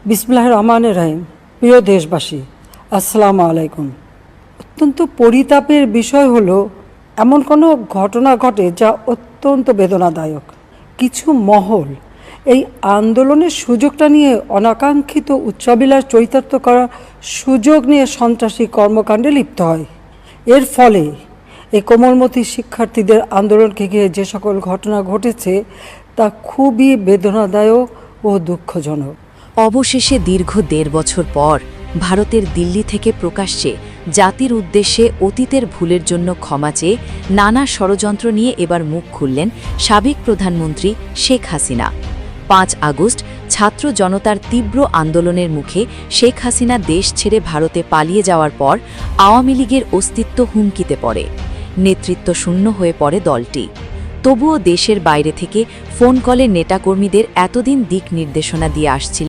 বিসমিল্লাহির রহমানির রহিম। প্রিয় দেশবাসী, আসসালামু আলাইকুম। অত্যন্ত পরিতাপের বিষয় হলো এমন কোনো ঘটনা ঘটে যা অত্যন্ত বেদনাদায়ক। কিছু মহল এই আন্দোলনের সুযোগটা নিয়ে অনাকাঙ্ক্ষিত উচ্চাবিলাস চরিতার্থ করার সুযোগ নিয়ে সন্ত্রাসী কর্মকাণ্ডে লিপ্ত হয়। এর ফলে এই কোমলমতি শিক্ষার্থীদের আন্দোলনকে ঘিরে যে সকল ঘটনা ঘটেছে তা খুবই বেদনাদায়ক ও দুঃখজনক। অবশেষে দীর্ঘ ১.৫ বছর পর ভারতের দিল্লি থেকে প্রকাশ্যে জাতির উদ্দেশ্যে অতীতের ভুলের জন্য ক্ষমা চেয়ে নানা ষড়যন্ত্র নিয়ে এবার মুখ খুললেন সাবেক প্রধানমন্ত্রী শেখ হাসিনা। ৫ আগস্ট ছাত্র জনতার তীব্র আন্দোলনের মুখে শেখ হাসিনা দেশ ছেড়ে ভারতে পালিয়ে যাওয়ার পর আওয়ামী লীগের অস্তিত্ব হুমকিতে পড়ে, নেতৃত্ব শূন্য হয়ে পড়ে দলটি। তবুও দেশের বাইরে থেকে ফোন কলে নেতাকর্মীদের এতদিন দিক নির্দেশনা দিয়ে আসছিল